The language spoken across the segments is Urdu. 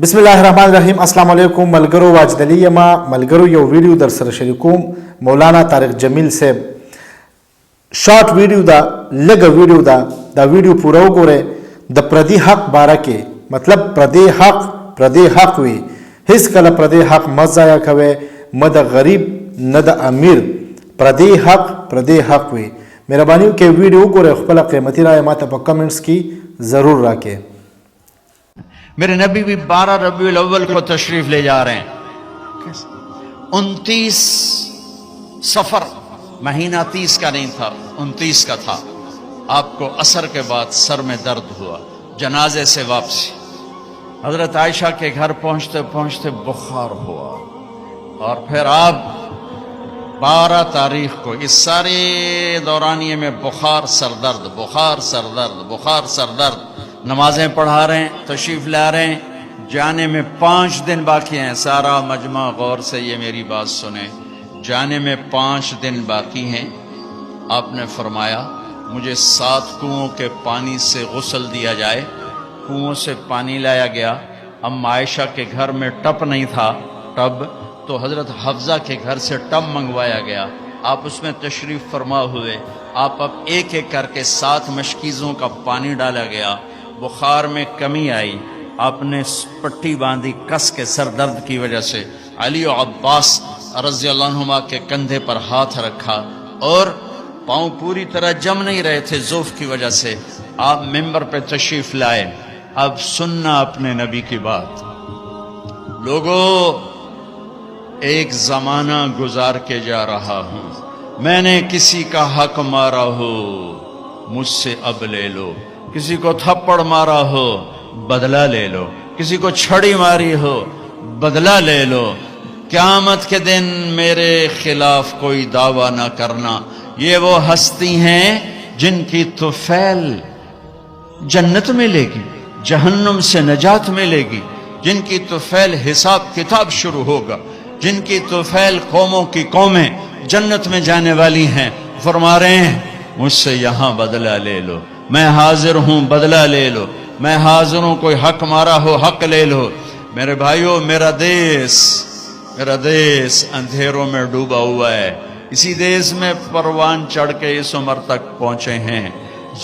بسم الله الرحمن الرحیم. السلام علیکم ملګرو. Wajid Ali M. ملګرو you video در سره شریکوم. مولانا طارق جمیل صاحب شارټ ویډیو دا لږه ویډیو دا ویډیو پوره وګورئ. د پردي حق باره کې مطلب پردي حق وي، هیڅ کله پردي حق مه ضایع کوئ، مه د غریب نه د امیر، پردي حق وي. مهرباني وکړئ ویډیو وګورئ، خپله قیمتي رایه ماته په کمنټس کې ضرور راکړئ. میرے نبی بھی 12 ربیع الاول کو تشریف لے جا رہے ہیں. 29 صفر، مہینہ 30 کا نہیں تھا، 29 کا تھا. آپ کو عصر کے بعد سر میں درد ہوا، جنازے سے واپسی. حضرت عائشہ کے گھر پہنچتے پہنچتے بخار ہوا، اور پھر آپ 12 تاریخ کو اس سارے دورانیے میں بخار سر درد نمازیں پڑھا رہے ہیں، تشریف لا رہے ہیں. جانے میں 5 دن باقی ہیں. سارا مجمع غور سے یہ میری بات سنیں. جانے میں 5 دن باقی ہیں. آپ نے فرمایا مجھے 7 کنوؤں کے پانی سے غسل دیا جائے. کنوؤں سے پانی لایا گیا. اب عائشہ کے گھر میں ٹب نہیں تھا، تو حضرت حفظہ کے گھر سے ٹب منگوایا گیا. آپ اس میں تشریف فرما ہوئے. آپ اب ایک ایک کر کے 7 مشکیزوں کا پانی ڈالا گیا. بخار میں کمی آئی. آپ نے پٹی باندھی کس کے سر درد کی وجہ سے. علی و عباس رضی اللہ عنہما کے کندھے پر ہاتھ رکھا، اور پاؤں پوری طرح جم نہیں رہے تھے ضعف کی وجہ سے. آپ ممبر پہ تشریف لائے. اب سننا اپنے نبی کی بات. لوگوں، ایک زمانہ گزار کے جا رہا ہوں. میں نے کسی کا حق مارا ہو، مجھ سے اب لے لو. کسی کو تھپڑ مارا ہو، بدلہ لے لو. کسی کو چھڑی ماری ہو، بدلہ لے لو. قیامت کے دن میرے خلاف کوئی دعویٰ نہ کرنا. یہ وہ ہستی ہیں جن کی طفیل جنت ملے گی، جہنم سے نجات ملے گی. جن کی طفیل حساب کتاب شروع ہوگا. جن کی طفیل قوموں کی قومیں جنت میں جانے والی ہیں. فرما رہے ہیں مجھ سے یہاں بدلہ لے لو. میں حاضر ہوں، بدلہ لے لو. میں حاضر ہوں، کوئی حق مارا ہو حق لے لو. میرے بھائیوں، میرا دیس اندھیروں میں ڈوبا ہوا ہے. اسی دیس میں پروان چڑھ کے اس عمر تک پہنچے ہیں.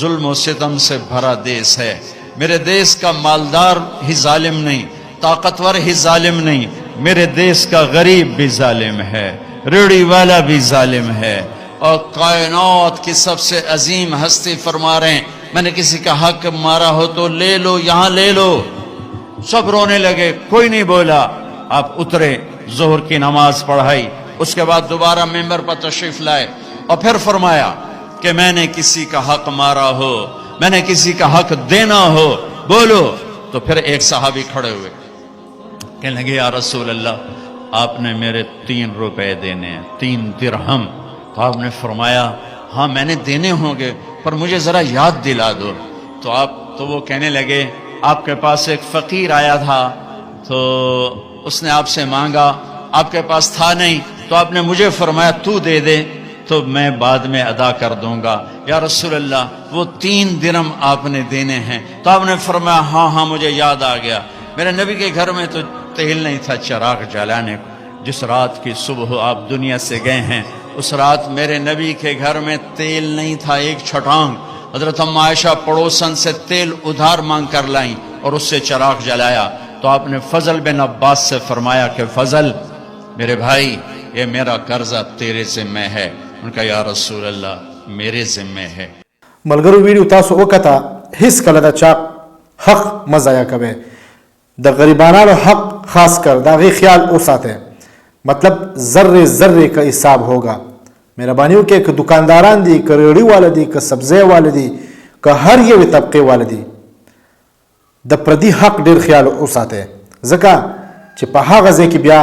ظلم و ستم سے بھرا دیس ہے. میرے دیس کا مالدار ہی ظالم نہیں، طاقتور ہی ظالم نہیں. میرے دیس کا غریب بھی ظالم ہے، ریڑھی والا بھی ظالم ہے. اور کائنات کی سب سے عظیم ہستی فرما رہے ہیں میں نے کسی کا حق مارا ہو تو لے لو، یہاں لے لو. سب رونے لگے، کوئی نہیں بولا. آپ اترے، ظہر کی نماز پڑھائی. اس کے بعد دوبارہ ممبر پر تشریف لائے، اور پھر فرمایا کہ میں نے کسی کا حق مارا ہو، میں نے کسی کا حق دینا ہو، بولو. تو پھر ایک صحابی کھڑے ہوئے، کہنے لگے یا رسول اللہ، آپ نے میرے 3 روپے دینے ہیں، 3 درہم. تو آپ نے فرمایا ہاں میں نے دینے ہوں گے، پر مجھے ذرا یاد دلا دو. تو وہ کہنے لگے آپ کے پاس ایک فقیر آیا تھا، تو اس نے آپ سے مانگا، آپ کے پاس تھا نہیں، تو آپ نے مجھے فرمایا تو دے دے تو میں بعد میں ادا کر دوں گا. یا رسول اللہ وہ 3 درہم آپ نے دینے ہیں. تو آپ نے فرمایا ہاں مجھے یاد آ گیا. میرے نبی کے گھر میں تو تیل نہیں تھا چراغ جلانے کو. جس رات کی صبح آپ دنیا سے گئے ہیں، اس رات میرے نبی کے گھر میں تیل نہیں تھا ایک چھٹانگ. حضرت عائشہ پڑوسن سے تیل ادھار مانگ کر لائیں اور اس سے چراغ جلایا. تو آپ نے فضل بن عباس سے فرمایا کہ فضل میرے بھائی، یہ میرا قرضہ تیرے ذمہ ہے. ان کا یا رسول اللہ میرے ذمہ ہے. ملګرو ویډیو تاسو وکړه، هیڅ کله د چا حق مه ضایع کوئ. د غریبانو حق خاص کر دا غي خیال اوساته. مطلب ذرے کا حساب ہوگا. مہربانی وکړئ که دکانداران دي، که ریړۍ والا دي، که سبزی والا دي، که هر یوې طبقې والا دي، د پردي حق ډېر خیال وساتئ، ځکه چې په هغه ځای کې بیا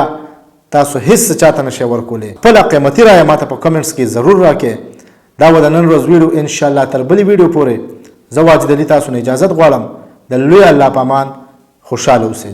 تاسو هیڅ چاته نشئ ورکولی. خپله قیمتي رایه ماته په کمنټس کې ضرور راکړئ. دا و د نن ورځ ویډیو. انشاءالله تر بلې ویډیو پورې زه واجد علي تاسو نه اجازت غواړم. د لوی الله په امان خوشحاله اوسئ.